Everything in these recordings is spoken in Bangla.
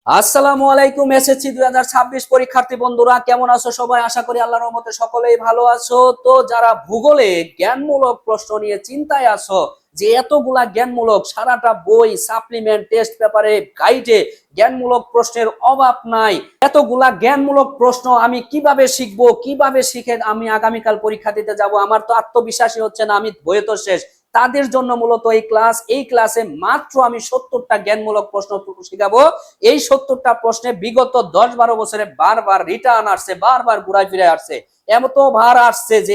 আসসালামু আলাইকুম। এসএসসি 2026 পরীক্ষার্থী বন্ধুরা কেমন আছো সবাই? আশা করি আল্লাহর রহমতে সকলেই ভালো আছো। তো যারা ভূগোলে জ্ঞানমূলক প্রশ্ন নিয়ে চিন্তায় আছো যে এতগুলা জ্ঞানমূলক সারাটা বই সাপ্লিমেন্ট টেস্ট পেপারে গাইডে জ্ঞানমূলক প্রশ্নের অভাব নাই, এতগুলা জ্ঞানমূলক প্রশ্ন আমি কিভাবে শিখবো, কিভাবে শিখে আমি আগামীকাল পরীক্ষা দিতে যাব, আমার তো আত্মবিশ্বাসী হচ্ছে না, আমি বইয়ে তো শেষ। তাদের জন্য মূলত এই ক্লাসে মাত্র আমি 70টা জ্ঞানমূলক প্রশ্ন শিখাবো। এই 70টা প্রশ্নে বিগত 10-12 বছরে বারবার রিটার্ন আসছে, বারবার ঘুরায় ফিরে আসছে, এমতো ভার আসছে যে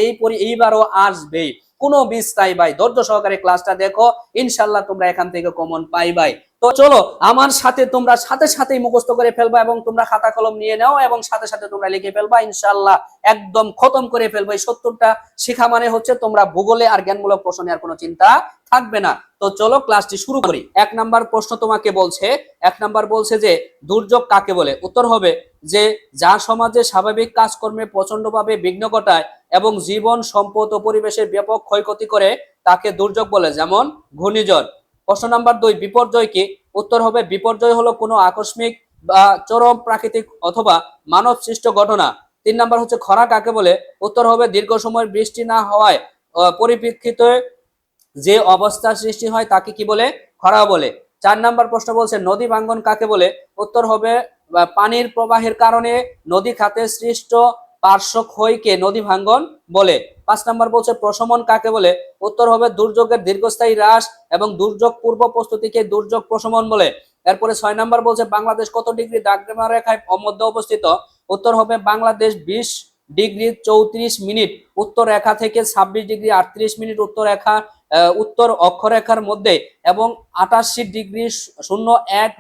এইবারও আসবেই। কোনো মিস নাই ভাই, ধৈর্য সহকারে ক্লাসটা দেখো, ইনশাল্লাহ তোমরা এখান থেকে কমন পাইবাই। তো চলো আমার সাথে তোমরা সাথে সাথেই মুখস্থ করে ফেলবা এবং তোমরা খাতা কলম নিয়ে নাও এবং সাথে সাথে তোমরা লিখে ফেলবা, ইনশাল্লাহ একদম খতম করে ফেলবা। এই 70টা শিখা মানে হচ্ছে তোমরা ভূগোলে আর জ্ঞানমূলক প্রশ্ন নেওয়ার কোনো চিন্তা থাকবে না। তো চলো ক্লাসটি শুরু করি। 1 নাম্বার প্রশ্ন তোমাকে বলছে, 1 নাম্বার বলছে যে দুর্যোগ কাকে বলে? উত্তর হবে যে যা সমাজে স্বাভাবিক কাজকর্মে প্রচন্ডভাবে বিঘ্ন ঘটায় এবং জীবন সম্পদ ও পরিবেশের ব্যাপক ক্ষয়ক্ষতি করে তাকে দুর্যোগ বলে, যেমন ঘূর্ণিঝড়। প্রশ্ন নাম্বার 2, বিপর্যয় কি? উত্তর হবে বিপর্যয় হলো কোনো আকস্মিক বা চরম প্রাকৃতিক অথবা মানব সৃষ্ট ঘটনা। 3 নাম্বার হচ্ছে খরা কাকে বলে? উত্তর হবে দীর্ঘ সময় বৃষ্টি না হওয়ায় পরিপ্রেক্ষিতে যে অবস্থার সৃষ্টি হয় তাকে কি বলে? খরা বলে। 4 নাম্বার প্রশ্ন বলছে নদী ভাঙ্গন কাকে বলে? উত্তর হবে পানির প্রবাহের কারণে নদী খাতে সৃষ্ট পার্শ্ব ক্ষয়কে নদী ভাঙ্গন বলে। 5 নাম্বার বলছে প্রশমন কাকে বলে? উত্তর হবে দুর্যোগের দীর্ঘস্থায়ী হ্রাস এবং দুর্যোগ পূর্ব প্রস্তুতিকে দুর্যোগ প্রশমন বলে। এরপরে 6 নাম্বার বলছে বাংলাদেশ কত ডিগ্রি দ্রাঘিমা রেখায় মধ্যে অবস্থিত? উত্তর হবে বাংলাদেশ 20 ডিগ্রি 34 মিনিট উত্তর রেখা থেকে 26 ডিগ্রি 38 মিনিট উত্তর অক্ষরেখার মধ্যে এবং 88 ডিগ্রি 01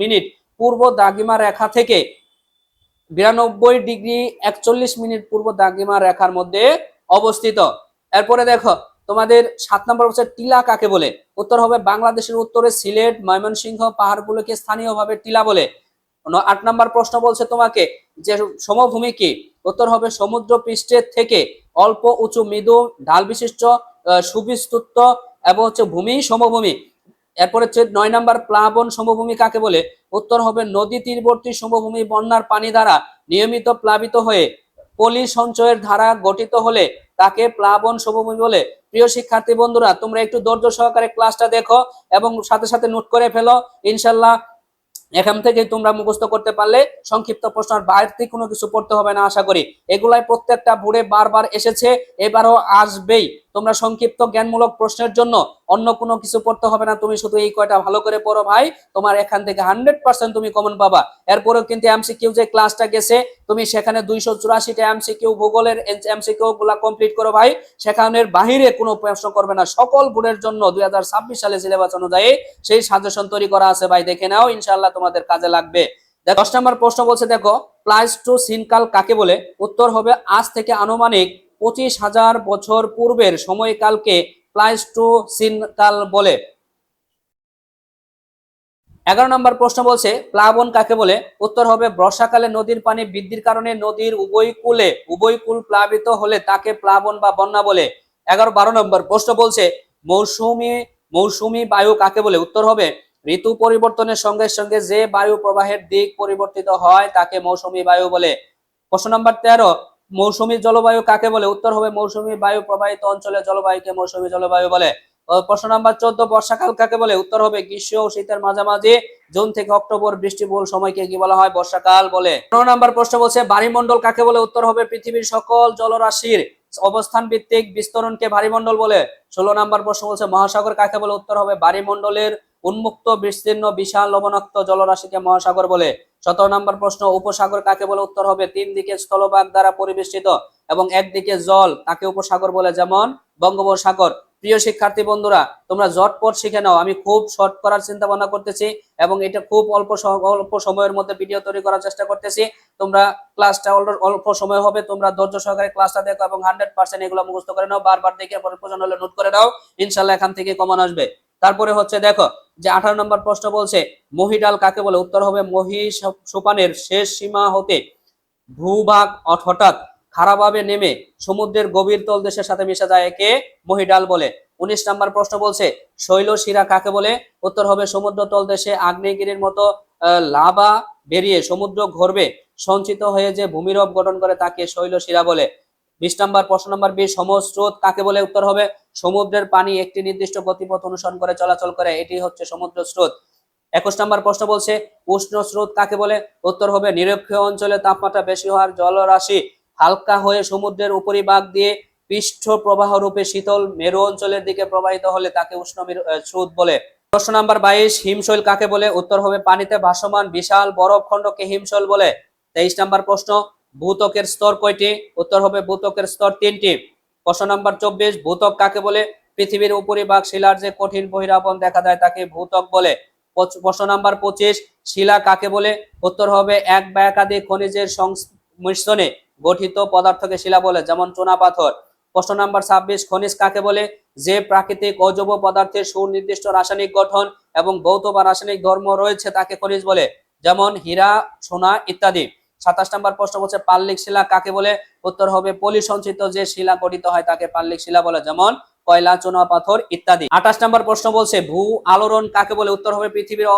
মিনিট পূর্ব দ্রাঘিমা রেখা থেকে 92 ডিগ্রি 41 মিনিট পূর্ব দ্রাঘিমা রেখার মধ্যে অবস্থিত। এরপরে দেখো তোমাদের 7 নম্বর হচ্ছে টিলা কাকে বলে? উত্তর হবে বাংলাদেশের উত্তরে সিলেট ময়মনসিংহ পাহাড়গুলোকে স্থানীয়ভাবে টিলা বলে। 8 নম্বর প্রশ্ন বলছে তোমাকে যে সমভূমি কি? উত্তর হবে সমুদ্র পৃষ্ঠের থেকে অল্প উঁচু মৃদু ঢাল বিশিষ্ট সুবিস্তৃত এবং হচ্ছে ভূমি সমভূমি। এরপর হচ্ছে 9 নম্বর প্লাবন সমভূমি কাকে বলে? উত্তর হবে নদী তীরবর্তী সমভূমি বন্যার পানি দ্বারা নিয়মিত প্লাবিত হয়ে পলি সঞ্চয়ের ধারা গঠিত হলে তাকে প্লাবন সমভূমি বলে। প্রিয় শিক্ষার্থী বন্ধুরা তোমরা একটু ধৈর্য সহকারে ক্লাসটা দেখো এবং সাথে সাথে নোট করে ফেলো, ইনশাল্লাহ এখান থেকে তোমরা মুখস্থ করতে পারলে সংক্ষিপ্ত প্রশ্ন আর বাড়তি কোনো কিছু পড়তে হবে না আশা করি। এগুলাই প্রত্যেকটা বোর্ডে বারবার এসেছে, এবারও আসবেই। তোমরা সংক্ষিপ্ত জ্ঞানমূলক প্রশ্নের জন্য অন্য কোনো কিছু পড়তে হবে না, তুমি শুধু এই কয়টা ভালো করে পড়ো ভাই, তোমার এখান থেকে 100% তুমি কমন পাবা। এরপরেও কিন্তু এমসিকিউ যে ক্লাসটা গেছে তুমি সেখানে 284টা এমসিকিউ ভূগোলের এমসিকিউ গুলা কমপ্লিট করো ভাই, সেখানের বাহিরে কোনো প্রশ্ন করবে না। সকল বোর্ডের জন্য 2026 সালে সিলেবাস অনুযায়ী সেই সাজেশন তৈরি করা আছে ভাই, দেখে নাও, ইনশাআল্লাহ তোমাদের কাজে লাগবে। 10 নম্বর প্রশ্ন বলছে দেখো প্লাইস্টোসিনকাল কাকে বলে? উত্তর হবে আজ থেকে আনুমানিক 25,000 বছর পূর্বের সময়কালকে প্লাইস্টোসিনকাল বলে। 11 নম্বর প্রশ্ন বলছে প্লাবন কাকে বলে? উত্তর হবে বর্ষাকালে নদীর পানি বৃদ্ধির কারণে নদীর উভয় কুল প্লাবিত হলে তাকে প্লাবন বা বন্যা বলে। 12 নম্বর প্রশ্ন বলছে মৌসুমী মৌসুমী বায়ু কাকে বলে? উত্তর হবে ঋতু পরিবর্তনের সঙ্গে সঙ্গে যে বায়ু প্রবাহের দিক পরিবর্তিত হয় তাকে মৌসুমী বায়ু বলে। প্রশ্ন নম্বর 13 মৌসুমী জলবায়ু কাকে বলে? উত্তর হবে মৌসুমী বায়ু প্রবাহিত অঞ্চলের জলবায়ুকে মৌসুমী জলবায়ু বলে। প্রশ্ন নাম্বার 14 বর্ষাকাল কাকে বলে? উত্তর হবে গ্রীষ্ম ও শীতের মাঝামাঝি জুন থেকে অক্টোবর বৃষ্টিবহুল সময়কে কি বলা হয়? বর্ষাকাল বলে। 15 নম্বর প্রশ্ন বলছে বায়ুমণ্ডল কাকে বলে? উত্তর হবে পৃথিবীর সকল জলরাশির অবস্থান ভিত্তিক বিস্তরণকে বায়ুমণ্ডল বলে। 16 নম্বর প্রশ্ন বলছে মহাসাগর কাকে বলে? উত্তর হবে বায়ুমণ্ডলের উন্মুক্ত বিস্তীর্ণ বিশাল লবণাক্ত জলরাশিকে মহাসাগর বলে। 17 নম্বর প্রশ্ন উপসাগর কাকে বলে? উত্তর হবে 3 দিকে স্থলভাগ দ্বারা পরিবেষ্টিত এবং একদিকে জল তাকে উপসাগর বলে, যেমন বঙ্গোপসাগর। প্রিয় শিক্ষার্থী বন্ধুরা তোমরা ঝটপট শিখে নাও, আমি খুব শর্ট করার চিন্তা ভাবনা করতেছি এবং এটা খুব অল্প সময়ের মধ্যে ভিডিও তৈরি করার চেষ্টা করতেছি। তোমরা ক্লাসটা অল্প সময় হবে, তোমরা ধৈর্য সহকারে ক্লাসটা দেখো এবং 100% এগুলো মুখস্থ করে নাও, বারবার দেখে প্রয়োজন হলে নোট করে নাও, ইনশাল্লাহ এখান থেকে কমন আসবে। তারপরে হচ্ছে দেখো যে 18 নম্বর প্রশ্ন বলছে মহিডাল কাকে বলে? উত্তর হবে মহিষ সোপানের শেষ সীমা হতে ভূভাগ হঠাৎ খাড়াভাবে নেমে সমুদ্রের গভীর তলদেশের সাথে মিশে যায়, একে মহিডাল বলে। 19 নম্বর প্রশ্ন বলছে শৈলশিরা কাকে বলে? উত্তর হবে সমুদ্র তলদেশে আগ্নেয়গিরির মতো লাভা বেরিয়ে সমুদ্র গর্ভে সঞ্চিত হয়ে যে ভূমিরূপ গঠন করে তাকে শৈলশিরা বলে। 20 নম্বর প্রশ্ন নম্বর 20, সমুদ্রস্রোত কাকে বলে? উত্তর হবে সমুদ্রের পানি একটি নির্দিষ্ট গতিপথ অনুসরণ করে চলাচল করে, এটি হচ্ছে সমুদ্র স্রোত। 21 নম্বর প্রশ্ন বলছে উষ্ণ স্রোত কাকে বলে? উত্তর হবে নিরক্ষীয় অঞ্চলে তাপমাত্রা বেশি হওয়ার জলরাশি হালকা হয়ে সমুদ্রের উপরিভাগ দিয়ে পৃষ্ঠ প্রবাহ রূপে শীতল মেরু অঞ্চলের দিকে প্রবাহিত হলে তাকে উষ্ণ স্রোত বলে। প্রশ্ন নাম্বার 22, হিমশৈল কাকে বলে? উত্তর হবে পানিতে ভাসমান বিশাল বরফ খণ্ডকে হিমশৈল বলে। 23 নম্বর প্রশ্ন, ভূত্বকের স্তর কয়টি? উত্তর হবে ভূত্বকের স্তর 3টি। প্রশ্ন নাম্বার 24, ভূত্বক কাকে বলে? পৃথিবীর উপরিভাগ শিলার যে কঠিন বহিরাবরণ দেখা যায় তাকে ভূত্বক বলে। প্রশ্ন নাম্বার 25, শিলা কাকে বলে? উত্তর হবে এক বা একাধিক খনিজের সংমিশ্রণে গঠিত পদার্থকে শিলা বলে, যেমন চুনাপাথর। প্রশ্ন নাম্বার 26, খনিজ কাকে বলে? যে প্রাকৃতিক অজৈব পদার্থের সুনির্দিষ্ট রাসায়নিক গঠন এবং ভৌত বা রাসায়নিক ধর্ম রয়েছে তাকে খনিজ বলে, যেমন হীরা, সোনা ইত্যাদি। 27 নম্বর প্রশ্ন বলছে পাললিক শিলা কাকে বলে? উত্তর হবে পলি সঞ্চিত যে শিলা গঠিত হয় তাকে পাললিক শিলা বলে, যেমন কয়লা, চুনাপাথর ইত্যাদি। 28 নম্বর প্রশ্ন বলছে ভূ আলোড়ন কাকে বলে? উত্তর হবে পৃথিবীর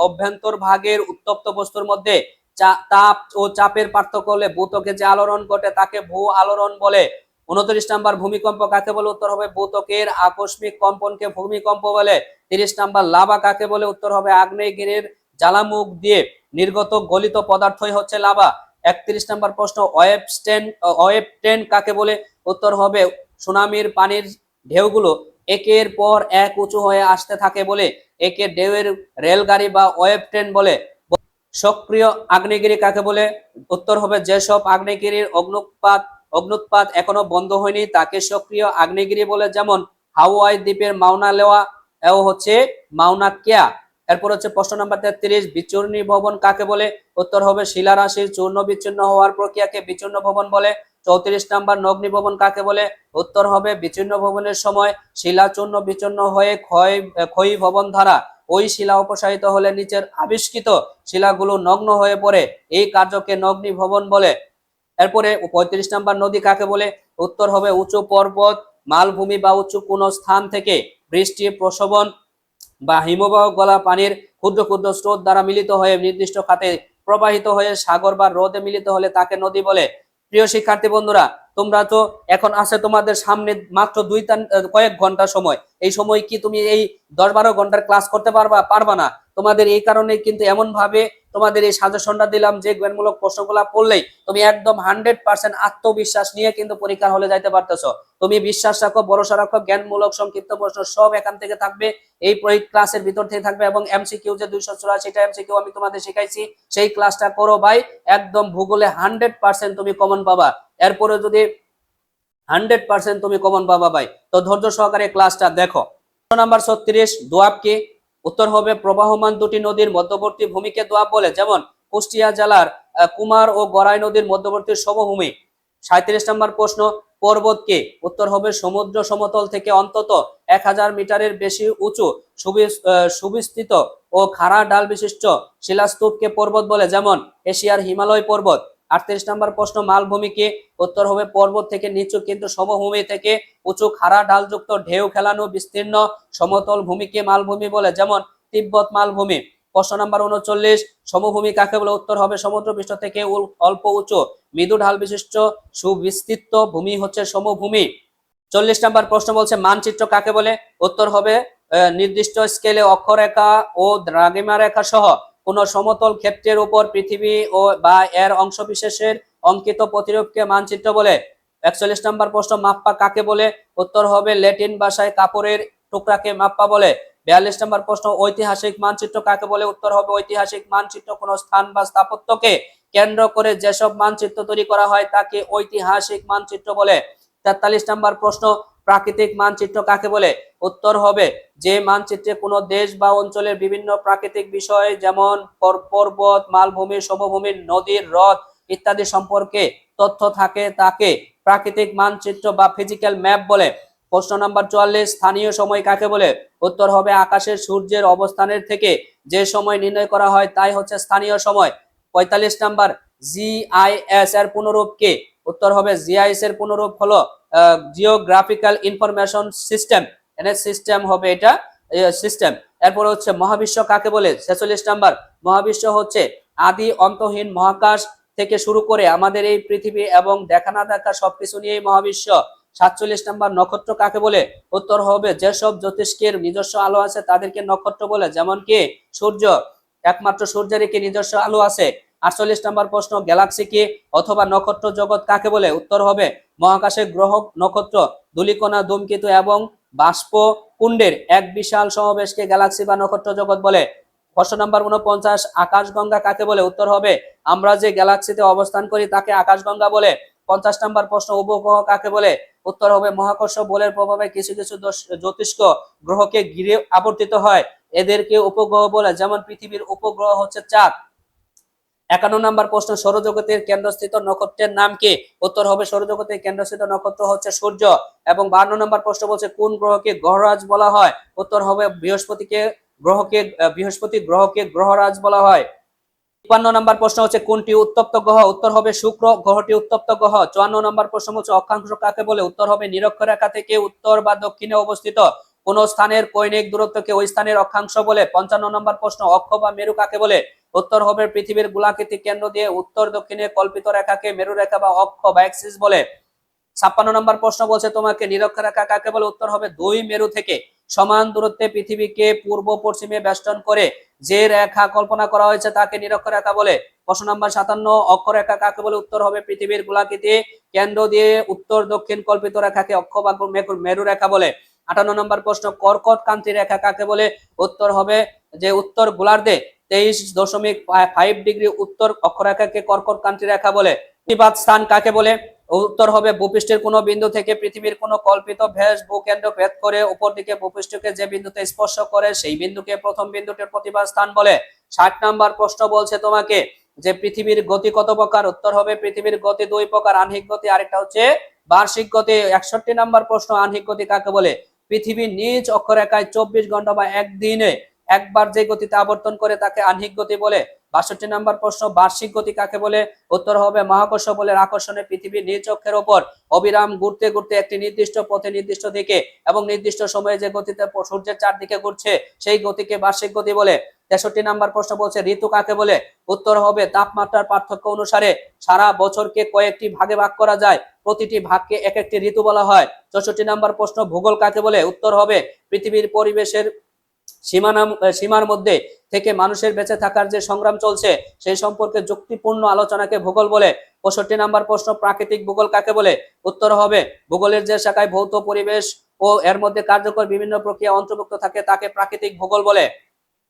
অভ্যন্তর ভাগের উত্তপ্ত বস্তুর মধ্যে তাপ ও চাপের পার্থক্য হলে ভূত্বকে যে আলোড়ন ঘটে তাকে ভূ আলোড়ন বলে। 29 নম্বর ভূমিকম্প কাকে বলে? উত্তর হবে ভূত্বকের আকস্মিক কম্পনকে ভূমিকম্প বলে। 30 নম্বর লাভা কাকে বলে? উত্তর হবে আগ্নেয়গিরির জ্বালামুখ দিয়ে নির্গত গলিত পদার্থই হচ্ছে লাভা। 31 নম্বর প্রশ্ন, ওয়েভ ট্রেন কাকে বলে? উত্তর হবে সুনামির পানির ঢেউগুলো একের পর এক উঁচু হয়ে আসতে থাকে বলে একে ঢেউয়ের রেলগাড়ি বা ওয়েভ ট্রেন বলে। সক্রিয় আগ্নেয়গিরি কাকে বলে? উত্তর হবে যেসব আগ্নেয়গিরির অগ্নুৎপাত এখনো বন্ধ হয়নি তাকে সক্রিয় আগ্নেয়গিরি বলে, যেমন হাওয়াই দ্বীপের মাউনা লোয়া এও হচ্ছে মাউনা কেয়া। এরপর হচ্ছে প্রশ্ন নাম্বার 33, বিচূর্ণী ভবন কাকে বলে? উত্তর হবে শিলারাশির চূর্ণ বিচ্ছিন্ন হওয়ার প্রক্রিয়াকে বিচূর্ণ ভবন বলে। 34 নাম্বার নগ্নি ভবন কাকে বলে? উত্তর হবে বিচ্ছিন্ন ভবনের সময় শিলা চূর্ণ বিচ্ছিন্ন হয়ে ক্ষয়ী ভবন ধারা ওই শিলা অপসারিত হলে নিচের আবিষ্কৃত শিলাগুলো নগ্ন হয়ে পড়ে, এই কার্যকে নগ্নি ভবন বলে। এরপরে 35 নাম্বার নদী কাকে বলে? উত্তর হবে উঁচু পর্বত, মালভূমি বা উঁচু কোনো স্থান থেকে বৃষ্টি প্রশোভন বা হিমবাহ গলা পানির ক্ষুদ্র ক্ষুদ্র স্রোত দ্বারা মিলিত হয়ে নির্দিষ্ট খাতে প্রবাহিত হয়ে সাগর বা হ্রদে মিলিত হলে তাকে নদী বলে। প্রিয় শিক্ষার্থী বন্ধুরা, তোমরা তো এখন আছে তোমাদের সামনে মাত্র কয়েক ঘন্টা সময়। এই সময় কি তুমি এই 10-12 ঘন্টার ক্লাস করতে পারবা না? তোমাদের এই কারণে কিন্তু এমন ভাবে তোমাদের এই সাজেশনটা দিলাম যে জ্ঞানমূলক প্রশ্নগুলো পড়লেই তুমি একদম 100% আত্মবিশ্বাস নিয়ে কিন্তু পরীক্ষার হলে যাইতে পারতেছো। তুমি বিশ্বাস রাখো, ভরসা রাখো, জ্ঞানমূলক সংক্ষিপ্ত প্রশ্ন সব এখান থেকে থাকবে, এই ক্লাসের ভিতর থেকে থাকবে, এবং এমসিকিউ যে 284টা এমসিকিউ আমি তোমাদের শিখাইছি সেই ক্লাসটা করো ভাই, একদম ভূগোলে 100% তুমি কমন পাবা। এরপরে যদি 100% তুমি কমন পাবা ভাই, তো ধৈর্য সহকারে ক্লাসটা দেখো। প্রশ্ন নাম্বার 36, দোয়াব কি? উত্তর হবে প্রবাহমান দুটি নদীর মধ্যবর্তী ভূমিকে দোয়াব বলে, যেমন কুষ্টিয়া জেলার কুমার ও গড়াই নদীর মধ্যবর্তী সমভূমি। 37 নম্বর প্রশ্ন, পর্বত কি? উত্তর হবে সমুদ্র সমতল থেকে অন্তত 1000 মিটারের বেশি উঁচু সুবিস্তৃত ও খাড়া ডাল বিশিষ্ট শিলাস্তূপকে পর্বত বলে, যেমন এশিয়ার হিমালয় পর্বত। 38 নম্বর প্রশ্ন, মালভূমি কি? উত্তর হবে পর্বত থেকে নিচু কিন্তু সমভূমি থেকে উঁচু খাড়া ঢালযুক্ত ঢেউ খেলানো বিস্তীর্ণ সমতল ভূমিকে মালভূমি বলে, যেমন তিব্বত মালভূমি। প্রশ্ন নাম্বার 39, সমভূমি কাকে বলে? উত্তর হবে সমুদ্রপৃষ্ঠ থেকে অল্প উঁচু মৃদু ঢাল বিশিষ্ট সুবিস্তৃত ভূমি হচ্ছে সমভূমি। 40 নম্বর প্রশ্ন বলছে মানচিত্র কাকে বলে? উত্তর হবে নির্দিষ্ট স্কেলে অক্ষরেখা ও দ্রাঘিমা রেখা সহ কোন সমতল ক্ষেত্রের উপর পৃথিবী ও বা এর অংশবিশেষের অঙ্কিত প্রতিরূপকে মানচিত্র বলে। 41 নম্বর প্রশ্ন, মাপ্পা কাকে বলে? উত্তর হবে ল্যাটিন ভাষায় কাপড়ের টুকরাকে মাপ্পা বলে। 42 নম্বর প্রশ্ন, ঐতিহাসিক মানচিত্র কাকে বলে? উত্তর হবে ঐতিহাসিক মানচিত্র কোন স্থান বা স্থাপত্যকে কেন্দ্র করে যেসব মানচিত্র তৈরি করা হয় তাকে ঐতিহাসিক মানচিত্র বলে। 43 নম্বর প্রশ্ন, প্রাকৃতিক মানচিত্র কাকে বলে? উত্তর হবে যে মানচিত্রে কোনো দেশ বা অঞ্চলের বিভিন্ন প্রাকৃতিক বিষয় যেমন পর্বত, মালভূমি, সমভূমি, নদীর হ্রদ ইত্যাদি সম্পর্কে তথ্য থাকে তাকে প্রাকৃতিক মানচিত্র বা ফিজিক্যাল ম্যাপ বলে। প্রশ্ন নাম্বার 44, স্থানীয় সময় কাকে বলে? উত্তর হবে আকাশের সূর্যের অবস্থানের থেকে যে সময় নির্ণয় করা হয় তাই হচ্ছে স্থানীয় সময়। 45 নাম্বার, জিআইএস এর পুনরূপ কি? উত্তর হবে জিআইএস এর পুনরূপ হলো জিওগ্রাফিক্যাল ইনফরমেশন সিস্টেম, সিস্টেম হবে এটা সিস্টেম। এরপর হচ্ছে মহাবিশ্ব কাকে বলে? 46 নাম্বার, মহাবিশ্ব হচ্ছে আদি অন্তহীন মহাকাশ থেকে শুরু করে আমাদের এই পৃথিবী এবং দেখা না দেখা সবকিছু নিয়ে মহাবিশ্ব। 47 নাম্বার, নক্ষত্র কাকে বলে? উত্তর হবে যেসব জ্যোতিষ্কের নিজস্ব আলো আছে তাদেরকে নক্ষত্র বলে, যেমন কি সূর্য, একমাত্র সূর্যেরই কি নিজস্ব আলো আছে। 48 নাম্বার প্রশ্ন, গ্যালাক্সি কি অথবা নক্ষত্র জগৎ কাকে বলে? উত্তর হবে মহাকাশের গ্রহ, নক্ষত্র, ধূলিকণা, ধূমকেতু এবং বাষ্প কুণ্ডের এক বিশাল সমাবেশকে গ্যালাক্সি বা নক্ষত্র জগৎ বলে। প্রশ্ন নাম্বার 49, আকাশগঙ্গা কাকে বলে? উত্তর হবে আমরা যে গ্যালাক্সিতে অবস্থান করি তাকে আকাশগঙ্গা বলে। 50 নাম্বার প্রশ্ন, উপগ্রহ কাকে বলে? উত্তর হবে মহাকর্ষ বলের প্রভাবে কিছু কিছু জ্যোতিষ্ক গ্রহকে ঘিরে আবর্তিত হয়, এদেরকে উপগ্রহ বলে, যেমন পৃথিবীর উপগ্রহ হচ্ছে চাঁদ। 51 নাম্বার প্রশ্ন, সৌরজগতের কেন্দ্রস্থিত নক্ষত্রের নাম কি? উত্তর হবে সৌরজগতের কেন্দ্রস্থিত নক্ষত্র হচ্ছে সূর্য। এবং 52 নাম্বার প্রশ্ন বলছে কোন গ্রহকে গ্রহরাজ বলা হয়? উত্তর হবে বৃহস্পতি গ্রহকে গ্রহরাজ বলা হয়। 53 নাম্বার প্রশ্ন হচ্ছে কোনটি উত্তপ্ত গ্রহ? উত্তর হবে শুক্র গ্রহটি উত্তপ্ত গ্রহ। 54 নাম্বার প্রশ্ন হচ্ছে অক্ষাংশ কাকে বলে? উত্তর হবে নিরক্ষরেখা থেকে উত্তর বা দক্ষিণে অবস্থিত কোন স্থানের কৌণিক দূরত্বকে ওই স্থানের অক্ষাংশ বলে। 55 নম্বর প্রশ্ন, অক্ষ বা মেরু কাকে বলে? উত্তর হবে পৃথিবীর গোলাকৃতি কেন্দ্র দিয়ে উত্তর দক্ষিণে কল্পিত রেখাকে মেরু রেখা বা অক্ষ বা অ্যাক্সিস বলে। 56 নম্বর প্রশ্ন বলছে তোমাকে নিরক্ষরেখা কাকে বলে? উত্তর হবে দুই মেরু থেকে সমান দূরত্বে পৃথিবীকে পূর্ব পশ্চিমে বেষ্টন করে যে রেখা কল্পনা করা হয়েছে তাকে নিরক্ষরেখা বলে। প্রশ্ন নাম্বার 57, অক্ষরেখা কাকে বলে? উত্তর হবে পৃথিবীর গোলাকৃতি কেন্দ্র দিয়ে উত্তর দক্ষিণ কল্পিত রেখাকে অক্ষ বা মেরু রেখা বলে। 58 নম্বর প্রশ্ন, কর্কট ক্রান্তি রেখা কাকে বলে? উত্তর হবে যে উত্তর গোলার্ধে 23.5 ডিগ্রি উত্তর অক্ষরেখাকে কর্কট ক্রান্তি রেখা বলে। প্রতিপাত স্থান কাকে বলে? উত্তর হবে ভূপৃষ্ঠের কোন বিন্দু থেকে পৃথিবীর কোন কল্পিত ভেজ ভূকেন্দ্র ভেদ করে উপর দিকে ভূপৃষ্ঠকে যে বিন্দুতে স্পর্শ করে সেই বিন্দুকে প্রথম বিন্দুটির প্রতিপাত স্থান বলে। 60 নাম্বার প্রশ্ন বলছে তোমাকে যে পৃথিবীর গতি কত প্রকার? উত্তর হবে পৃথিবীর গতি দুই প্রকার, আহ্নিক গতি আরেকটা হচ্ছে বার্ষিক গতি। 61 নাম্বার প্রশ্ন, আহ্নিক গতি কাকে বলে? পৃথিবীর নিজ অক্ষরেখায় 24 ঘন্টা বা একদিনে একবার যে গতিতে আবর্তন করে তাকে আহ্নিক গতি বলে। 62 নাম্বার প্রশ্ন, বার্ষিক গতি কাকে বলে? উত্তর হবে মহাকর্ষ বলের আকর্ষণে পৃথিবীর নিজ অক্ষের ওপর অবিরাম ঘুরতে ঘুরতে একটি নির্দিষ্ট পথে নির্দিষ্ট দিকে এবং নির্দিষ্ট সময়ে যে গতিতে সূর্যের চারদিকে ঘুরছে সেই গতিকে বার্ষিক গতি বলে। 63 নাম্বার প্রশ্ন বলছে ঋতু কাকে বলে? উত্তর হবে তাপমাত্রার পার্থক্য অনুসারে সারা বছরকে কয়েকটি ভাগে ভাগ করা যায়, প্রতিটি ভাগকে এক একটি ঋতু বলা হয়। 64 নাম্বার প্রশ্ন, ভূগোল কাকে বলে? উত্তর হবে পৃথিবীর পরিবেশের সীমার মধ্যে থেকে মানুষের বেঁচে থাকার যে সংগ্রাম চলছে সেই সম্পর্কে যুক্তিপূর্ণ আলোচনাকে ভূগোল বলে। 65 নাম্বার প্রশ্ন, প্রাকৃতিক ভূগোল কাকে বলে? উত্তর হবে ভূগোলের যে শাখায় ভৌত পরিবেশ ও এর মধ্যে কার্যকর বিভিন্ন প্রক্রিয়া অন্তর্ভুক্ত থাকে তাকে প্রাকৃতিক ভূগোল বলে।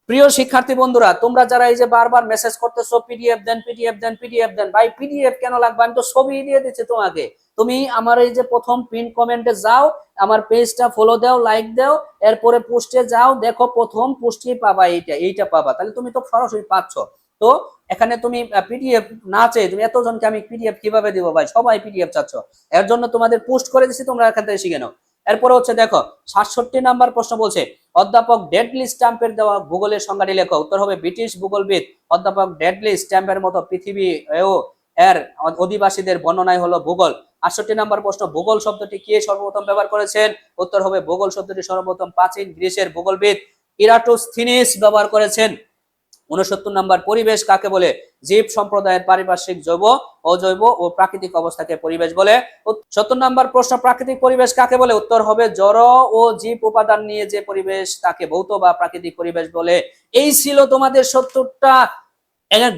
প্রিয় শিক্ষার্থী বন্ধুরা, তোমরা যারা এই যে বারবার মেসেজ করতেছো পিডিএফ দেন পিডিএফ দেন পিডিএফ দেন, ভাই পিডিএফ কেন লাগবে? আমি তো ছবি দিয়ে দিচ্ছি তোমাকে। তুমি আমার এই যে প্রথম পিন কমেন্টে যাও, আমার পেজটা ফলো দাও, লাইক দাও, এরপরে পোস্টে যাও, দেখো প্রথম পোস্টে পাবা এইটা পাবা, তাহলে তুমি তো সরাসরি পাচ্ছ। তো এখানে তুমি পিডিএফ না চেয়ে তুমি এতজনকে আমি পিডিএফ কিভাবে দিব ভাই? সবাই পিডিএফ চাচ্ছ, এর জন্য তোমাদের পোস্ট করে দিচ্ছি, তোমরা এখান থেকে শিখে নাও। এরপরে হচ্ছে দেখো 67 নাম্বার প্রশ্ন বলছে অধ্যাপক ডেডলি স্ট্যাম্পের দেওয়া ভূগোলের সংজ্ঞাটি লেখো। উত্তর হবে ব্রিটিশ ভূগোলবিদ অধ্যাপক ডেডলি স্ট্যাম্পের মতো পৃথিবী ও এর অধিবাসীদের বর্ণনাই হলো ভূগোল। 68 নাম্বার প্রশ্ন, ভূগোল শব্দটি কে সর্বপ্রথম ব্যবহার করেছেন? উত্তর হবে ভূগোল শব্দটি সর্বপ্রথম প্রাচীন গ্রিসের ভূগোলবিদ ইরাটোস্থিনিস ব্যবহার করেছেন। 69 নাম্বার, পরিবেশ কাকে বলে? জীব সম্প্রদায়ের পারিপার্শ্বিক জৈব অজৈব ও প্রাকৃতিক অবস্থাকে পরিবেশ বলে। 70 নাম্বার প্রশ্ন, প্রাকৃতিক পরিবেশ কাকে বলে? উত্তর হবে জড় ও জীব উপাদান নিয়ে যে পরিবেশ তাকে ভৌত বা প্রাকৃতিক পরিবেশ বলে। এই ছিল তোমাদের 70টা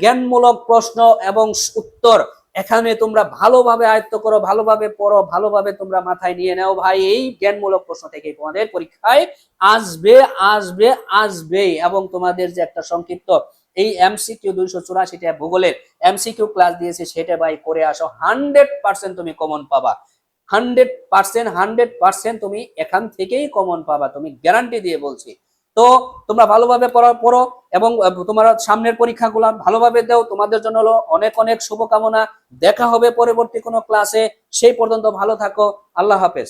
জ্ঞানমূলক প্রশ্ন এবং উত্তর। এখানে তোমরা ভালোভাবে আয়ত্ত করো, ভালোভাবে পড়ো, ভালোভাবে তোমরা মাথায় নিয়ে নাও ভাই। এই জ্ঞানমূলক প্রশ্ন থেকে তোমাদের পরীক্ষায় আসবে আসবে আসবে। এবং তোমাদের যে একটা সংক্ষিপ্ত এই এমসিকিউ 284টা ভূগোলের এমসিকিউ ক্লাস দিয়েছে সেটা ভাই করে আসো, 100% তুমি কমন পাবা। 100% তুমি এখান থেকেই কমন পাবা, তুমি গ্যারান্টি দিয়ে বলছি। তো তোমরা ভালোভাবে পড়ো এবং তোমার সামনের পরীক্ষাগুলো ভালোভাবে দাও। তোমাদের জন্য হলো অনেক অনেক শুভকামনা। দেখা হবে পরবর্তী কোনো ক্লাসে, সেই পর্যন্ত ভালো থাকো। আল্লাহ হাফেজ।